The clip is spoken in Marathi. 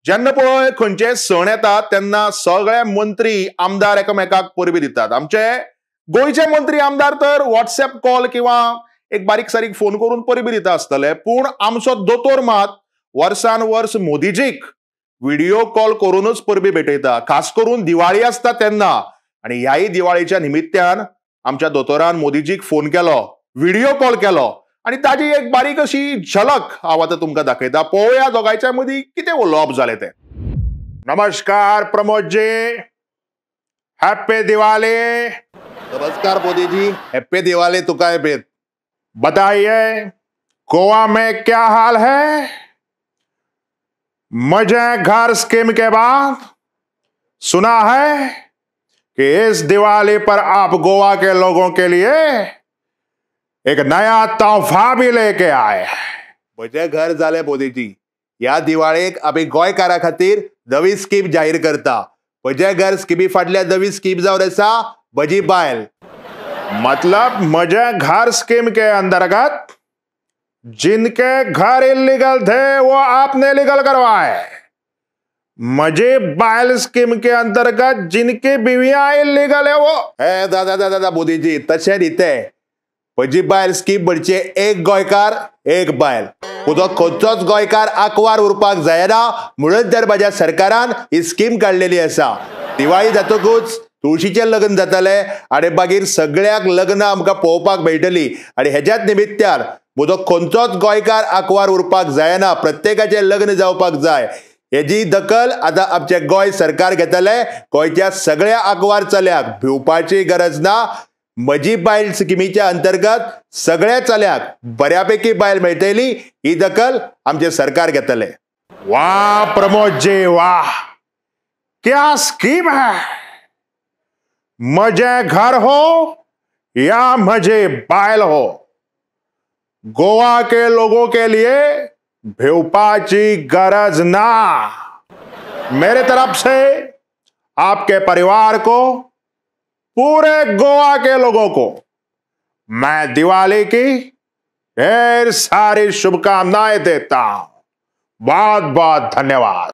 जेन्ना पळय खंयचे सण येतात तेन्ना सगळे मंत्री आमदार एकामेकाक परबी दितात. आमचे गोयचे मंत्री आमदार तर व्हॉट्सएप कॉल किंवा एक बारीक सारीक फोन करून परबी दिता आसतले, पूण आमचो दोतोर मात वर्सान वर्स मोदीजीक व्हिडिओ कॉल करूनच परबी भेटयता, खास करून दिवाळी आसता तेन्ना. आणि ह्याही दिवाळीच्या निमित्यान आमच्या दोतोरान मोदीजीक फोन केलो, व्हिडिओ कॉल केलो आणि ताजी एक बारीक अशी झलक हांव आतां तुमकां दाखयता. पळोवया दोगांयच्या मदीं कितें उलोवप जालें तें. नमस्कार प्रमोदजी, हॅप्पी दिवाली. नमस्कार मोदी जी, हैप्पी दिवाली तुकाय बेत. बताइए गोवा में क्या हाल है? मुझे घर स्कीम के बाद सुना है कि इस दिवाली पर आप गोवा के लोगों के लिए एक नया तोहफा भी लेके आए. म्हजें घर जालें मोदीजी. ह्या दिवाळेक आमी गोंयकारां खातीर नवी स्कीम जाहीर करता. म्हजें घर स्किमी फाटल्या नवी स्कीम जावन आसा म्हजी बायल. मतलब मुझे घर स्कीम के अंतर्गत जिनके घर इलीगल थे वो आपने लीगल करवाए. मुझे बायल स्कीम के अंतर्गत जिनकी बीवियां इलीगल है वो. हे दादा दादा मोदीजी, तशें न्ही तें. म्हजी बायल स्कीम म्हणजे एक गोंयकार एक बायल. तुजो खंयचोच गोंयकार आंकवार उरपाक जायना म्हणून तर म्हज्या सरकारान ही स्कीम काडलेली आसा. दिवाळी जातकूच तुळशीचें लग्न जातलें आनी मागीर सगळ्याक लग्न आमकां पळोवपाक मेळटलीं. आनी हेज्याच निमित्यान म्हजो खंयचोच गोंयकार आंकवार उरपाक जायना, प्रत्येकाचें लग्न जावपाक जाय. हेजी दखल आतां आमचें गोंय सरकार घेतलें. गोंयच्या सगळ्या आंकवार चल्याक भिवपाची गरज ना. म्हजी बायल स्किमीच्या अंतर्गत सगळ्या चल्याक बऱ्यापैकी बायल मेळटली, ही दखल आमचें सरकार घेतलें. वाह प्रमोद जी वाह, क्या स्कीम है. मुझे घर हो या मुझे बायल हो, गोवा के लोगों के लिए भिवपाची गरज ना. मेरे तरफ से आपके परिवार को, पूरे गोवा के लोगों को मैं दिवाली की ढेर सारी शुभकामनाएं देता हूं. बहुत बहुत धन्यवाद.